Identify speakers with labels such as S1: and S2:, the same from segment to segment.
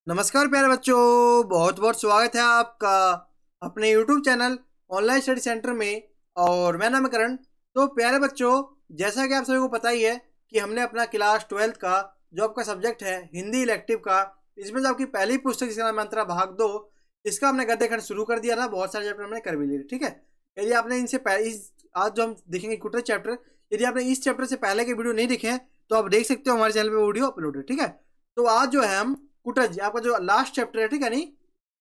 S1: नमस्कार प्यारे बच्चों, बहुत बहुत स्वागत है आपका अपने YouTube channel online study centre में। और मैं नाम है करण। तो प्यारे बच्चों, जैसा कि आप सभी को पता ही है कि हमने अपना क्लास 12th का जो आपका सब्जेक्ट है हिंदी इलेक्टिव का, इसमें जो आपकी पहली पुस्तक जिसका नाम मंत्रा भाग 2, इसका हमने गद्य खंड शुरू कर दिया था। बहुत सारे चैप्टर हमने कर भी लिए, ठीक है। यदि आपने इनसे आज जो हम देखेंगे कुटर चैप्टर, यदि आपने इस चैप्टर से पहले के वीडियो नहीं देखे हैं तो आप देख सकते हो, हमारे चैनल पर वीडियो अपलोड है, ठीक है। तो आज जो है हम कुटज आपका जो लास्ट चैप्टर है, ठीक है, नहीं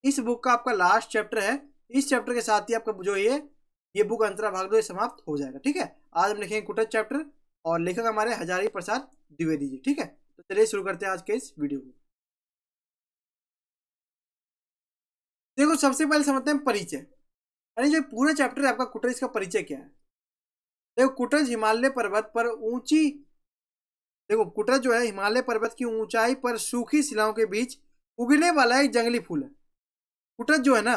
S1: इस बुक का आपका लास्ट चैप्टर है। इस चैप्टर के साथ ही आपका जो ये बुक अंतरा भाग 2 समाप्त हो जाएगा, ठीक है। आज हम लिखेंगे कुटज चैप्टर और लेखक हमारे हजारी प्रसाद द्विवेदी जी, ठीक है। तो चलिए शुरू करते हैं आज के इस वीडियो को। देखो, सबसे पहले समझते हैं परिचय, यानी जो पूरा चैप्टर है आपका कुटज का परिचय क्या है। देखो, कुटज हिमालय पर्वत पर ऊंची देखो कुटज जो है हिमालय पर्वत की ऊंचाई पर सूखी शिलाओं के बीच उगने वाला एक जंगली फूल है। कुटज जो है ना,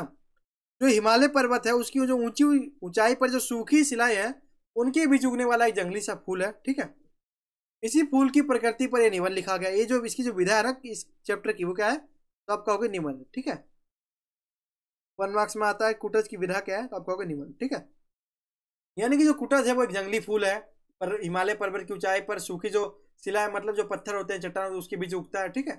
S1: जो हिमालय पर्वत है उसकी जो ऊंची ऊंचाई पर जो सूखी शिलाएं हैं उनके बीच उगने वाला एक जंगली सा फूल है, ठीक है। इसी फूल की प्रकृति पर यह निबंध लिखा गया। ये जो इसकी जो विधा है ना इस चैप्टर की, वो क्या है, तो आप कहोगे निबंध, ठीक है। 1 मार्क्स में आता है कुटज की विधा क्या है, तो आप कहोगे निबंध, ठीक है। यानी कि जो कुटज है वो एक जंगली फूल है, पर हिमालय पर्वत की ऊंचाई पर सूखी जो शिलाएं, मतलब जो पत्थर होते हैं, चट्टान, उसके बीच उगता है, ठीक है।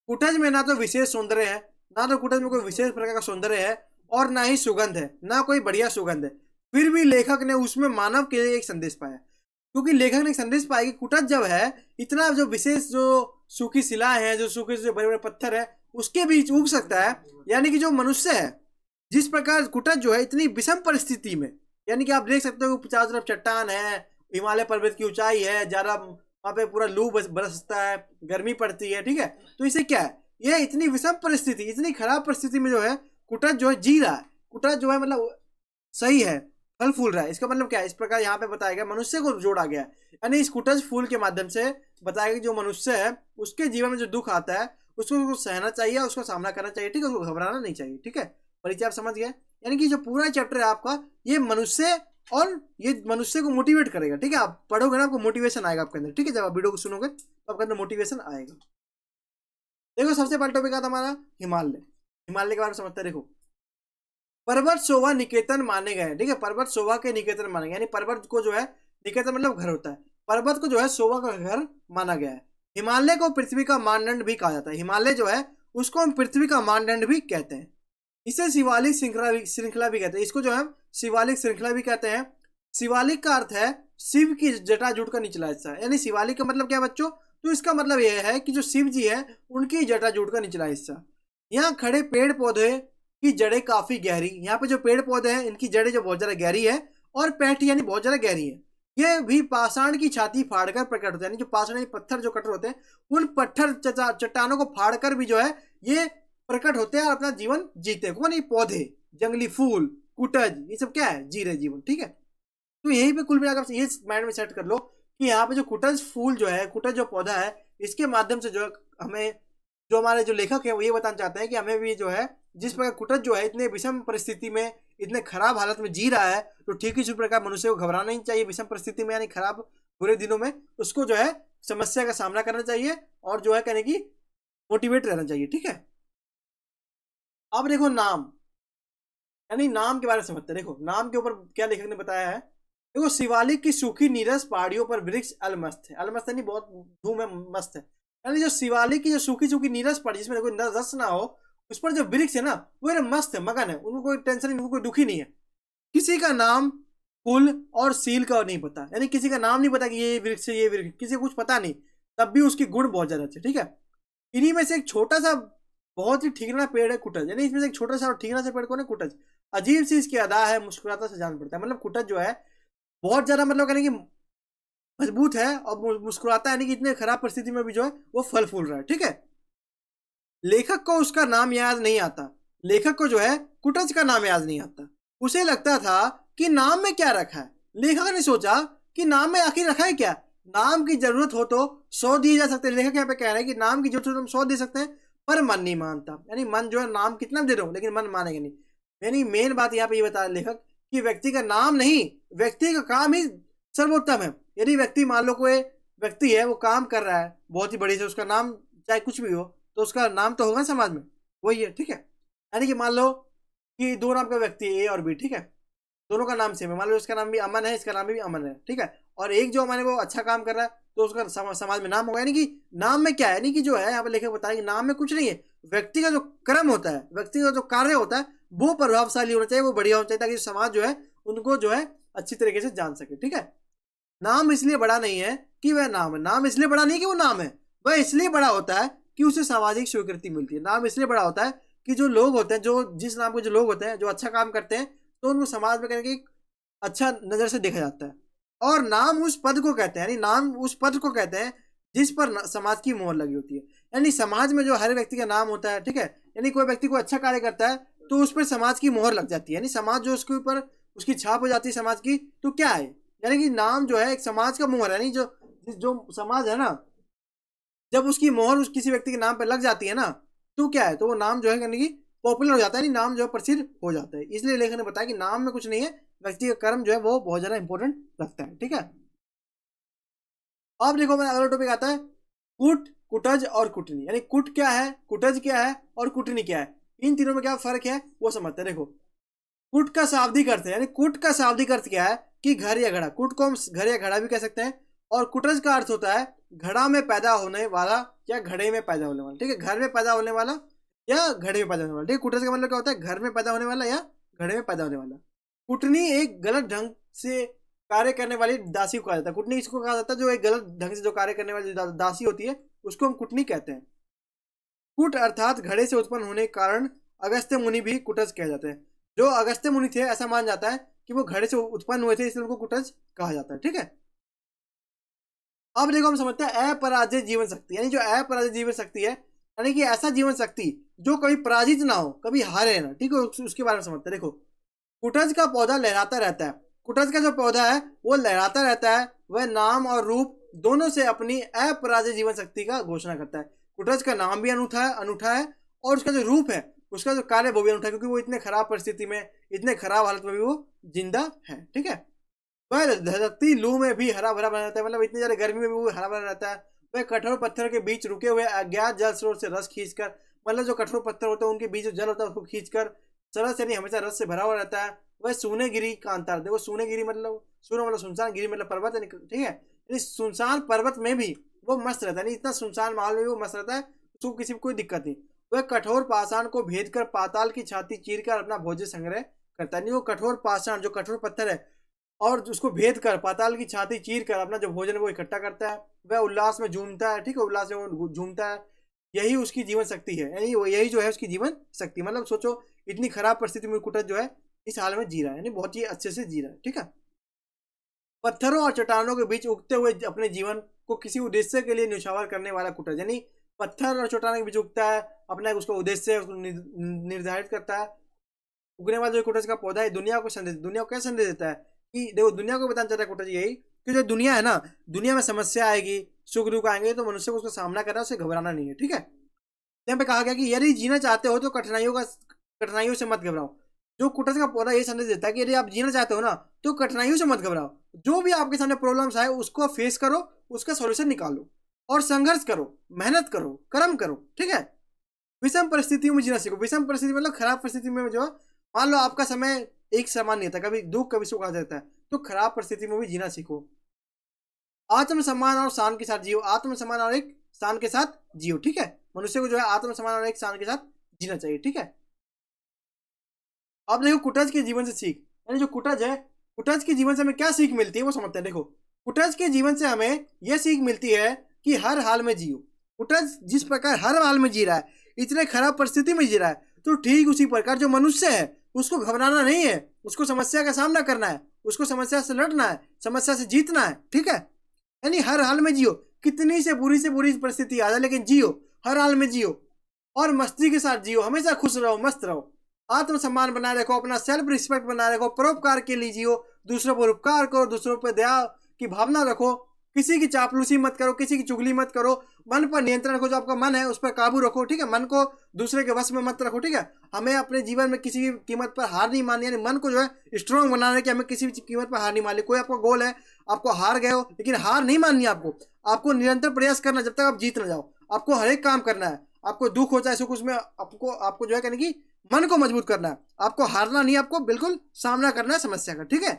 S1: कुटज में ना तो विशेष सौंदर्य है, ना तो कुटज में कोई विशेष प्रकार का सौंदर्य है, और ना ही सुगंध है, ना कोई बढ़िया सुगंध है। फिर भी लेखक ने उसमें मानव के लिए एक संदेश पाया, क्योंकि लेखक ने एक संदेश पाया कि कुटज जब है इतना जो विशेष जो सूखी शिलाएं हैं, जो सूखे जो बड़े बड़े पत्थर है, उसके बीच उग सकता है। यानी कि जो मनुष्य है, जिस प्रकार कुटज जो है इतनी विषम परिस्थिति में, यानी कि आप देख सकते हो चारों तरफ चट्टान है, हिमालय पर्वत की ऊंचाई है, ज्यादा वहां पे पूरा लू बरसता है, गर्मी पड़ती है, ठीक है। तो इसे क्या है, यह इतनी विषम परिस्थिति, इतनी खराब परिस्थिति में जो है कुटज जो है जी रहा है। कुटज जो है मतलब सही है, फल फूल रहा है। इसका मतलब क्या है, इस प्रकार यहाँ पे बताया गया, मनुष्य को जोड़ा गया है। यानी इस कुटज फूल के माध्यम से बताया गया कि जो मनुष्य है उसके जीवन में जो दुख आता है उसको सहना चाहिए, उसको सामना करना चाहिए, ठीक है, उसको घबराना नहीं चाहिए, ठीक है। परिचय आप समझ गए। यानी कि जो पूरा चैप्टर है आपका, ये मनुष्य और ये मनुष्य को मोटिवेट करेगा, ठीक है। आप पढ़ोगे ना, आपको मोटिवेशन आएगा आपके अंदर, ठीक है। जब आप वीडियो को सुनोगे तो आपके अंदर मोटिवेशन आएगा। देखो, सबसे पहला टॉपिक आता हमारा हिमालय। हिमालय के बारे में समझते हैं। देखो, पर्वत शोभा निकेतन माने गए, ठीक है। पर्वत शोभा के निकेतन माने गए, यानी पर्वत को जो है, निकेतन मतलब घर होता है, पर्वत को जो है शोभा का घर माना गया है। हिमालय को पृथ्वी का मानदंड भी कहा जाता है। हिमालय जो है उसको हम पृथ्वी का मानदंड भी कहते हैं। इसे शिवालिक श्रृंखला भी कहते हैं। इसको जो है शिवालिक श्रृंखला भी कहते हैं। शिवालिक का अर्थ है शिव की जटाजूट का निचला हिस्सा, यानी शिवालिक का मतलब क्या है बच्चों, तो इसका मतलब यह है कि जो शिव जी है उनकी जटाजूट का निचला हिस्सा। यहाँ खड़े पेड़ पौधे की जड़ें काफी गहरी, यहाँ पे जो पेड़ पौधे हैं इनकी जड़ें जो बहुत ज्यादा गहरी है, और पैठी यानी बहुत ज्यादा गहरी है। ये भी पाषाण की छाती फाड़कर प्रकट होते हैं, यानी जो पाषाण यानी पत्थर जो कटर होते हैं, उन पत्थर चट्टानों को फाड़कर भी जो है ये प्रकट होते हैं और अपना जीवन जीते हैं। कौन? ये पौधे, जंगली फूल, कुटज, ये सब क्या है, जी रहे जीवन, ठीक है। तो यहीं पे कुल मिलाकर ये माइंड में सेट कर लो कि यहाँ पे जो कुटज फूल जो है, कुटज जो पौधा है, इसके माध्यम से जो हमें, जो हमारे जो लेखक है वो ये बताना चाहते हैं कि हमें भी जो है, जिस प्रकार कुटज जो है इतने विषम परिस्थिति में, इतने खराब हालत में जी रहा है, तो ठीक इसी प्रकार मनुष्य को घबराना नहीं चाहिए विषम परिस्थिति में, यानी खराब बुरे दिनों में उसको जो है समस्या का सामना करना चाहिए, और जो है कहने की मोटिवेट रहना चाहिए, ठीक है। अब देखो नाम, यानी नाम के बारे में समझते हैं। देखो, नाम के ऊपर क्या लेखक ने बताया है। देखो, शिवालिक की सूखी नीरस पहाड़ियों पर वृक्ष अलमस्त है। अलमस्त यानी बहुत धूम है, मस्त है। यानी जो शिवालिक की जो सूखी सूखी नीरस पहाड़ी, जिसमें कोई रस ना हो, उस पर जो वृक्ष है ना वो एकदम मस्त है, मगन है, उनको कोई टेंशन नहीं, उनको कोई दुखी नहीं है। किसी का नाम, कुल और सील का नहीं पता, यानी किसी का नाम नहीं पता कि ये वृक्ष है, ये वृक्ष, किसी को कुछ पता नहीं, तब भी उसके गुण बहुत ज्यादा अच्छे, ठीक है। इन्हीं में से एक छोटा सा बहुत ही ठीकना पेड़ है कुटज, यानी इसमें से एक छोटा सा और ठीकना सा पेड़ कौन है, कुटज। अजीब सी इसकी अदा है, मुस्कुराता से जान पड़ता है। मतलब कुटज जो है बहुत ज्यादा, मतलब कहने की मजबूत है और मुस्कुराता है, यानी कि इतने खराब परिस्थिति में भी जो है वो फल फूल रहा है, ठीक है। लेखक को उसका नाम याद नहीं आता। लेखक को जो है कुटज का नाम याद नहीं आता। उसे लगता था कि नाम में क्या रखा है। लेखक ने सोचा कि नाम में आखिर रखा है क्या। नाम की जरूरत हो तो 100 दिए जा सकते हैं। लेखक यहाँ पे कह रहे हैं कि नाम की जरूरत हो तो हम 100 दे सकते हैं, पर मन नहीं मानता। यानी मन जो है, नाम कितना दे रहा हूँ लेकिन मन मानेगा नहीं। यानी मेन बात यहाँ पे ये बता रहे लेखक कि व्यक्ति का नाम नहीं, व्यक्ति का काम ही सर्वोत्तम है। यदि व्यक्ति, मान लो कोई व्यक्ति है वो काम कर रहा है बहुत ही बढ़िया से, उसका नाम चाहे कुछ भी हो, तो उसका नाम तो होगा समाज में, वही है, ठीक है। यानी कि मान लो कि दो नाम का व्यक्ति ए और बी, ठीक है, दोनों का नाम सेम है, मान लो इसका नाम भी अमन है, इसका नाम भी अमन है, ठीक है, और एक जो हमारे वो अच्छा काम कर रहा है तो उसका समाज में नाम होगा। यानी कि नाम में क्या है, यानी कि जो है यहाँ पे लेखक बताएंगे नाम में कुछ नहीं है, व्यक्ति का जो कर्म होता है, व्यक्ति का जो कार्य होता है वो प्रभावशाली होना चाहिए, वो बढ़िया होना चाहिए, ताकि समाज जो है उनको जो है अच्छी तरीके से जान सके, ठीक है। नाम इसलिए बड़ा नहीं है कि वह नाम है, नाम इसलिए बड़ा नहीं कि वो नाम है, वह इसलिए बड़ा होता है कि उसे सामाजिक स्वीकृति मिलती है। नाम इसलिए बड़ा होता है कि जो लोग होते हैं, जो जिस नाम के जो लोग होते हैं जो अच्छा काम करते हैं, तो उनको समाज में कहने की अच्छा नजर से देखा जाता है। और नाम उस पद को कहते हैं, यानी नाम उस पद को कहते हैं जिस पर समाज की मोहर लगी होती है। यानी समाज में जो हर व्यक्ति का नाम होता है, ठीक है, यानी कोई व्यक्ति को अच्छा कार्य करता है तो उस पर समाज की मोहर लग जाती है, यानी समाज जो उसके ऊपर उसकी छाप हो जाती है समाज की, तो क्या है, यानी कि नाम जो है एक समाज का मोहर है, यानी जो जो समाज है ना, जब उसकी मोहर उस किसी व्यक्ति के नाम पर लग जाती है ना, तो क्या है, तो वो नाम जो है यानी कि पॉपुलर हो जाता है, यानी नाम जो है प्रसिद्ध हो जाता है। इसलिए लेखक ने बताया कि नाम में कुछ नहीं है, व्यक्ति का कर्म जो है वो बहुत ज्यादा इंपॉर्टेंट रखता है, ठीक है। अब देखो मेरा अगला टॉपिक आता है कुट, कुटज और कुटनी। यानी कुट क्या है, कुटज क्या है और कुटनी क्या है, इन तीनों में क्या फर्क है वो समझते हैं। देखो कुट का शाब्दिक अर्थ है, यानी कुट का शाब्दिक अर्थ क्या है कि घर या घड़ा, कुट को हम घर या घड़ा भी कह सकते हैं। और कुटज का अर्थ होता है घड़ा में पैदा होने वाला या घड़े में पैदा होने वाला, ठीक है, घर में पैदा होने वाला या घड़े में पैदा होने वाला, ठीक है। कुटज का मतलब क्या होता है, घर में पैदा होने वाला या घड़े में पैदा होने वाला। कुटनी एक गलत ढंग से कार्य करने वाली दासी को कहा जाता है। कुटनी इसको कहा जाता है जो एक गलत ढंग से जो कार्य करने वाली दासी होती है, उसको हम कुटनी कहते हैं। कुट अर्थात घड़े से उत्पन्न होने के कारण अगस्त्य मुनि भी कुटज कहे जाते हैं। जो अगस्त्य मुनि थे ऐसा मान जाता है कि वो घड़े से उत्पन्न हुए थे, इसलिए उनको कुटज कहा जाता है, ठीक है। अब देखो हम समझते हैं अपराजित जीवन शक्ति। यानी जो अपराजित जीवन शक्ति है, यानी कि ऐसा जीवन शक्ति जो कभी पराजित ना हो, कभी हारे ना, ठीक है, उसके बारे में समझते हैं। देखो कुटज का पौधा लहराता रहता है, कुटज का जो पौधा है वो लहराता रहता है, वह नाम और रूप दोनों से अपनी अपराजित जीवन शक्ति का घोषणा करता है। कुटज का नाम भी अनूठा है और उसका जो रूप है, उसका जो कार्य वो भी अनूठा है, क्योंकि वो इतने खराब परिस्थिति में, इतने खराब हालत में भी वो जिंदा है, ठीक है। वह धरती लू में भी हरा भरा बना रहता है, मतलब इतनी ज्यादा गर्मी में भी वो हरा भरा रहता है। वह कठोर पत्थर के बीच रुके हुए अज्ञात जल स्रोत से रस खींचकर, मतलब जो कठोर पत्थर होता है उनके बीच जो जल होता है उसको खींचकर सरस यानी हमेशा रस से भरा हुआ रहता है। वह सूनेगिरी का अंतर, देखो सूनेगिरी मतलब सूर्य मतलब सुनसान, गिरी मतलब पर्वत, ठीक है, यानी सुनसान पर्वत में भी वो मस्त रहता है, इतना सुनसान माहौल में भी वो मस्त रहता है, उसको किसी को कोई दिक्कत नहीं। वह कठोर पाषाण को भेद कर पाताल की छाती चीर कर अपना भोज्य संग्रह करता है। नहीं वो कठोर पाषाण जो कठोर पत्थर है और उसको भेद कर पाताल की छाती चीर कर अपना जो भोजन है वो इकट्ठा करता है। वह उल्लास में झूमता है, ठीक है, उल्लास में वो झूमता है, यही उसकी जीवन शक्ति है, यानी यही जो है उसकी जीवन शक्ति। मतलब सोचो इतनी खराब परिस्थिति में कुटज जो है इस हाल में जी रहा है, यानी बहुत ही अच्छे से जी रहा है, ठीक है। पत्थरों और चट्टानों के बीच उगते हुए अपने जीवन को किसी उद्देश्य के लिए न्यौछावर करने वाला कुटज, यानी पत्थर और चट्टानों के बीच उगता है, अपना उसका उद्देश्य निर्धारित करता है। उगने वाला जो कुटज का पौधा है दुनिया को क्या संदेश देता है कि देखो दुनिया को बताना चाहता है कुटज यही कि जो दुनिया है ना, दुनिया में समस्या आएगी, सुख दुख आएंगे, तो मनुष्य को उसका सामना करना, उसे घबराना नहीं है, ठीक है। यहाँ पे कहा गया कि यदि जीना चाहते हो तो कठिनाइयों से मत घबराओ। जो कुटज का पौधा ये संदेश देता है कि यदि आप जीना चाहते हो ना तो कठिनाइयों से मत घबराओ, जो भी आपके सामने प्रॉब्लम्स आए उसको फेस करो, उसका सॉल्यूशन निकालो और संघर्ष करो, मेहनत करो, कर्म करो, ठीक है। विषम परिस्थितियों में जीना सीखो। विषम परिस्थिति मतलब खराब परिस्थिति में जो मान लो आपका समय एक समान नहीं था, कभी दुख कभी सुख आ जाता है, तो खराब परिस्थिति में भी जीना सीखो। आत्मसम्मान और शान के साथ जियो, आत्मसम्मान और एक शान के साथ जियो, ठीक है। मनुष्य को जो है आत्मसम्मान और एक शान के साथ जीना चाहिए, ठीक है। अब देखो कुटज के जीवन से सीख, यानी जो कुटज है, कुटज के जीवन से हमें क्या सीख मिलती है वो समझते हैं। देखो कुटज के जीवन से हमें यह सीख मिलती है कि हर हाल में जियो। कुटज जिस प्रकार हर हाल में जी रहा है, इतने खराब परिस्थिति में जी रहा है, तो ठीक उसी प्रकार जो मनुष्य है उसको घबराना नहीं है, उसको समस्या का सामना करना है, उसको समस्या से लड़ना है, समस्या से जीतना है, ठीक है। यानी हर हाल में जियो, कितनी से बुरी परिस्थिति आ जाए लेकिन जियो, हर हाल में जियो और मस्ती के साथ जियो, हमेशा खुश रहो, मस्त रहो, आत्मसम्मान बनाए रखो, अपना सेल्फ रिस्पेक्ट बनाए रखो, परोपकार के लिए जियो, दूसरों पर उपकार करो, दूसरों पर दया की भावना रखो, किसी की चापलूसी मत करो, किसी की चुगली मत करो, मन पर नियंत्रण रखो, जो आपका मन है उस पर काबू रखो, ठीक है। मन को दूसरे के वश में मत रखो, ठीक है। हमें अपने जीवन में किसी भी कीमत पर हार नहीं माननी, यानी मन को जो है स्ट्रांग बनाना है कि हमें किसी भी कीमत पर हार नहीं माननी। कोई आपका गोल है, आपको हार गए हो, लेकिन हार नहीं माननी आपको निरंतर प्रयास करना जब तक आप जीत ना जाओ। आपको हर एक काम करना है, आपको दुख हो चाहे सुख, उसमें आपको आपको जो है कहने की मन को मजबूत करना है, आपको हारना नहीं, आपको बिल्कुल सामना करना है समस्या का, ठीक है।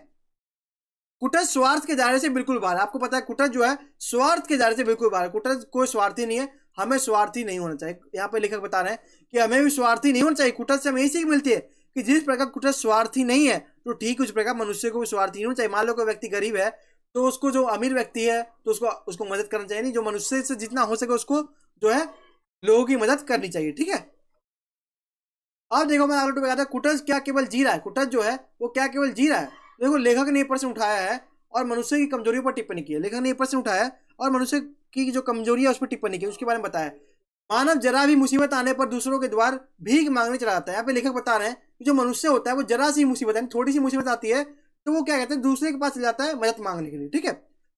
S1: कुटज स्वार्थ के दायरे से बिल्कुल बाहर है। आपको पता है कुटज जो है स्वार्थ के दायरे से बिल्कुल बाहर है। कुटज कोई स्वार्थी नहीं है, हमें स्वार्थी नहीं होना चाहिए। यहाँ पे लेखक बता रहे हैं कि हमें भी स्वार्थी नहीं होना चाहिए। कुटज से हमें यही सीख मिलती है कि जिस प्रकार कुटज स्वार्थी नहीं है तो ठीक उस प्रकार मनुष्य को भी स्वार्थी नहीं होना चाहिए। मान लो कोई व्यक्ति गरीब है तो उसको, जो अमीर व्यक्ति है तो उसको उसको मदद करना चाहिए, नहीं जो मनुष्य से जितना हो सके उसको जो है लोगों की मदद करनी चाहिए, ठीक है। अब देखो मैं आगे बताता कुटज क्या केवल जी रहा है, कुटज जो है वो क्या केवल जी रहा है। देखो लेखक ने ये प्रश्न उठाया है और मनुष्य की कमजोरियों पर टिप्पणी की है। लेखक ने ये प्रश्न उठाया है और मनुष्य की जो कमजोरी है उस पर टिप्पणी की, उसके बारे में बताया। मानव जरा भी मुसीबत आने पर दूसरों के द्वार भीख मांगने चला जाता है। यहाँ पे लेखक बता रहे हैं कि जो मनुष्य होता है वो जरा सी मुसीबत है, थोड़ी सी मुसीबत आती है तो वो क्या कहते हैं दूसरे के पास चले जाता है मदद मांगने के लिए, ठीक है।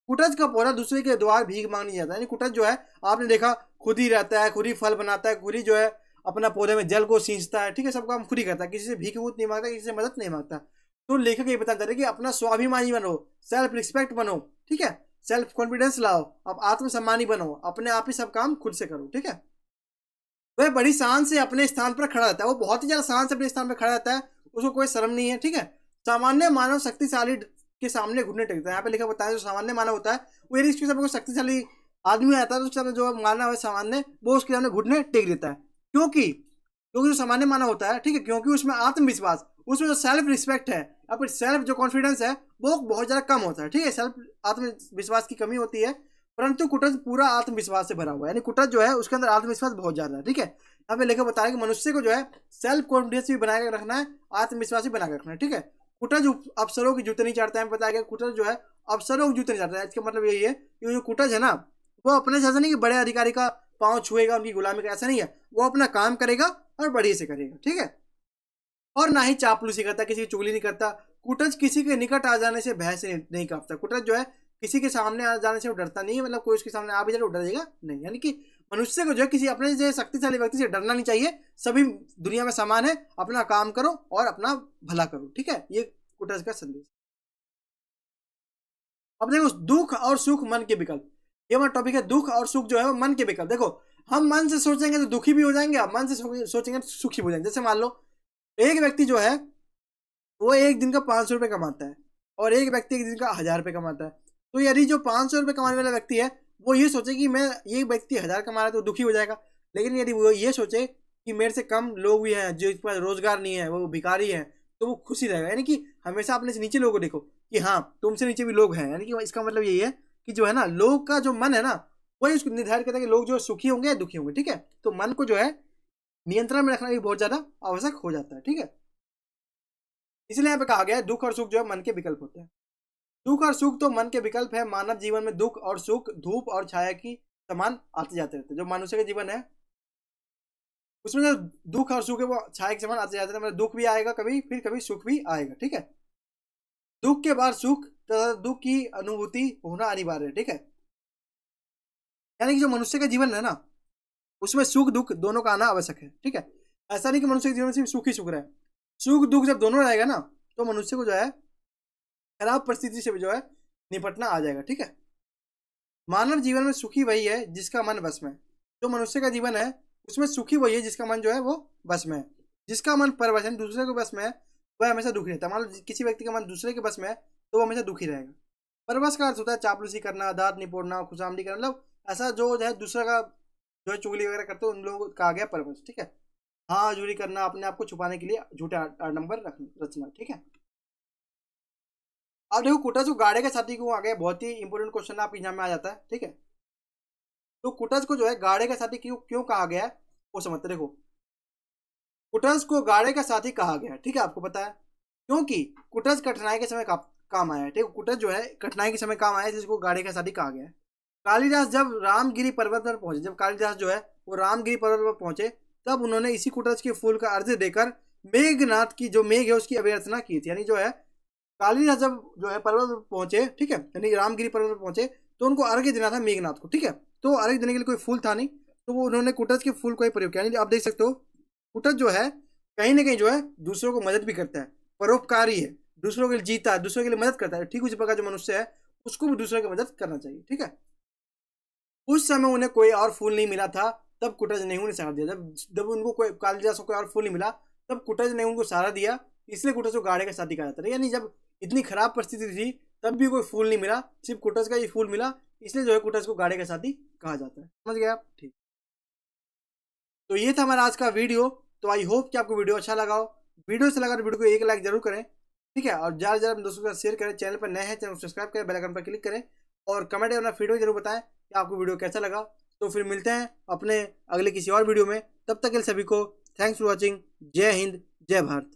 S1: कुटज का पौधा दूसरे के द्वार भीख मांगने जाता है। कुटज जो है आपने देखा खुद ही रहता है, खुद ही फल बनाता है, खुद ही जो है अपना पौधे में जल को सींचता है, ठीक है, सब काम खुद ही करता है, किसी से भीख वूख नहीं मांगता, किसी से मदद नहीं मांगता। तो लेखक ये बताता है कि अपना स्वाभिमानी बनो, सेल्फ रिस्पेक्ट बनो, ठीक है, सेल्फ कॉन्फिडेंस लाओ, अब आत्मसम्मानी बनो, अपने आप ही सब काम खुद से करो, ठीक है। वह बड़ी शान से अपने स्थान पर खड़ा रहता है, वो बहुत ही ज्यादा शान से अपने स्थान पर खड़ा रहता है, उसको कोई शर्म नहीं है, ठीक है। सामान्य मानव शक्तिशाली के सामने घुटने टेकता है। यहाँ पे लिखा बताया जो सामान्य मानव होता है वो यदि इसके सामने कोई शक्तिशाली आदमी आता है तो उसके सामने जो मानव है सामान्य वो उसके सामने घुटने टेक देता है। क्योंकि क्योंकि जो सामान्य मानव होता है, ठीक है, क्योंकि उसमें आत्मविश्वास, उसमें जो सेल्फ रिस्पेक्ट है, अपनी सेल्फ जो कॉन्फिडेंस है वो बहुत ज्यादा कम होता है, ठीक है, सेल्फ आत्मविश्वास की कमी होती है। परंतु कुटज पूरा आत्मविश्वास से भरा हुआ है, यानी कुटज जो है उसके अंदर आत्मविश्वास बहुत ज्यादा है, ठीक है। यहाँ पे लेकर बता रहे हैं कि मनुष्य को जो है सेल्फ कॉन्फिडेंस भी बना के रखना है, आत्मविश्वास भी बना के रखना है, ठीक है। कुटज अफसरों की जूते नहीं चाटता है, बताया गया कुटज जो है अफसरों की जूते नहीं चाटता है। इसका मतलब यही है कि जो कुटज है ना वो अपने से ऐसा नहीं कि बड़े अधिकारी का पाँव छुएगा, उनकी गुलामी का, ऐसा नहीं है, वो अपना काम करेगा और बढ़िया से करेगा, ठीक है। और ना ही चापलूसी करता, किसी की चुगली नहीं करता। कुटज किसी के निकट आ जाने से भय से नहीं कांपता। कुटज जो है किसी के सामने आ जाने से वो डरता नहीं है, मतलब कोई उसके सामने आ भी जाए वो डरेगा नहीं, यानी कि मनुष्य को जो है किसी अपने से शक्तिशाली व्यक्ति से डरना नहीं चाहिए। सभी दुनिया में समान है, अपना काम करो और अपना भला करो, ठीक है, ये कुटज का संदेश। अब देखो दुख और सुख मन के विकल्प, ये हमारा टॉपिक है, दुख और सुख जो है वो मन के विकल्प। देखो हम मन से सोचेंगे तो दुखी भी हो जाएंगे, और मन से सोचेंगे तो सुखी भी हो जाएंगे। जैसे मान लो एक व्यक्ति जो है वो एक दिन का 500 रुपये कमाता है और एक व्यक्ति एक दिन का 1000 रुपये कमाता है। तो यदि जो 500 रुपये कमाने वाला व्यक्ति है वो ये सोचे कि मैं, ये व्यक्ति 1000 कमा रहा है तो दुखी हो जाएगा। लेकिन यदि वो ये सोचे कि मेरे से कम लोग भी हैं जो इसके पास रोजगार नहीं है, वो भिखारी है, तो वो खुशी रहेगा। यानी कि हमेशा अपने से नीचे लोगों को देखो कि हाँ तुमसे नीचे भी लोग हैं, यानी कि इसका मतलब यही है कि जो है ना लोग का जो मन है ना वही उसको निर्धारित करता है कि लोग जो सुखी होंगे या दुखी होंगे, ठीक है। तो मन को जो है नियंत्रण में रखना भी बहुत ज्यादा आवश्यक हो जाता है, ठीक है। इसलिए यहाँ पे कहा गया है दुख और सुख जो है मन के विकल्प होते हैं। दुख और सुख तो मन के विकल्प है। मानव जीवन में दुख और सुख धूप और छाया की समान आते जाते रहते हैं। जो मनुष्य का जीवन है उसमें जो दुख और सुख है वो छाया के समान आते जाते हैं, मतलब दुख भी आएगा कभी, फिर कभी सुख भी आएगा, ठीक है। दुख के बाद सुख तथा दुख की अनुभूति होना अनिवार्य है, ठीक है। यानी कि जो मनुष्य का जीवन है ना उसमें सुख दुख दोनों का आना आवश्यक है, ठीक है। ऐसा नहीं कि मनुष्य के जीवन में सिर्फ सुख ही सुख रहे, सुख दुख जब दोनों रहेगा ना तो मनुष्य को जो है खराब परिस्थिति से जो है निपटना आ जाएगा, ठीक है। मानव जीवन में सुखी वही है जिसका मन बस में है। जो मनुष्य का जीवन है उसमें सुखी वही है जिसका मन जो है वो बस में है। जिसका मन परवश है दूसरे के बस में है वह हमेशा दुखी रहता है। मान लो किसी व्यक्ति का मन दूसरे के बस में है तो वो हमेशा दुखी रहेगा। परवश का अर्थ होता है चापलूसी करना, दांत निपोड़ना, खुशामदी करना, मतलब ऐसा जो है दूसरा का जो है चुगली वगैरह करते हैं उन लोगों को कहा गया परवश, ठीक है। हाँ चुगली करना, अपने आप को छुपाने के लिए झूठे आडंबर रचना, ठीक है। अब देखो कुटज को गाड़े के साथी को आ गया, बहुत ही इंपॉर्टेंट क्वेश्चन आपके एग्जाम में आ जाता है, ठीक है। तो कुटज को जो है गाड़े का साथी क्यों क्यों कहा गया है वो समझते। देखो कुटज को गाड़े का साथी कहा गया है, ठीक है, आपको पता है क्योंकि कुटज कठिनाई के समय काम आया है, ठीक है। कुटज जो है कठिनाई के समय काम आया है जिसको गाड़े का साथी कहा गया है। कालिदास जब रामगिरी पर्वत पर पहुंचे, जब कालिदास जो है वो रामगिरी पर्वत पर पहुंचे तब उन्होंने इसी कुटज के फूल का अर्घ्य देकर मेघनाथ की जो मेघ है उसकी अभ्यर्थना की थी। यानी जो है कालिदास जब जो है पर्वत पर पहुंचे, ठीक है, यानी रामगिरी पर्वत पर पहुंचे तो उनको अर्घ्य देना था मेघनाथ को, ठीक है। तो अर्घ्य देने के लिए कोई फूल था नहीं तो वो उन्होंने कुटज के फूल का ही प्रयोग किया। यानी आप देख सकते हो कुटज जो है कहीं ना कहीं जो है दूसरों को मदद भी करता है, परोपकारी है, दूसरों के लिए जीता है, दूसरों के लिए मदद करता है। ठीक उसी प्रकार जो मनुष्य है उसको भी दूसरों की मदद करना चाहिए, ठीक है। उस समय उन्हें कोई और फूल नहीं मिला था तब कुटराज नेहरू ने सहारा दिया। जब उनको कोई कालिदास को कोई और फूल नहीं मिला तब कुटराज ने उनको सहारा दिया, इसलिए कुटराज को गाड़े का साथी कहा जाता है। यानी जब इतनी खराब परिस्थिति थी तब भी कोई फूल नहीं मिला, सिर्फ कुटराज का ये फूल मिला, इसलिए जो है कुटराज को गाड़े का साथी कहा जाता है। समझ गए आप? ठीक। तो ये था हमारा आज का वीडियो। तो आई होप कि आपको वीडियो अच्छा लगा हो। वीडियो अच्छा लगा तो वीडियो को एक लाइक जरूर करें, ठीक है, और ज़्यादा अपने दोस्तों के साथ शेयर करें। चैनल पर नए हैं चैनल को सब्सक्राइब करें, बेल आइकन पर क्लिक करें और कमेंट या अपना फीडबैक जरूर बताएं कि आपको वीडियो कैसा लगा। तो फिर मिलते हैं अपने अगले किसी और वीडियो में, तब तक के लिए सभी को थैंक्स फॉर वॉचिंग। जय हिंद, जय भारत।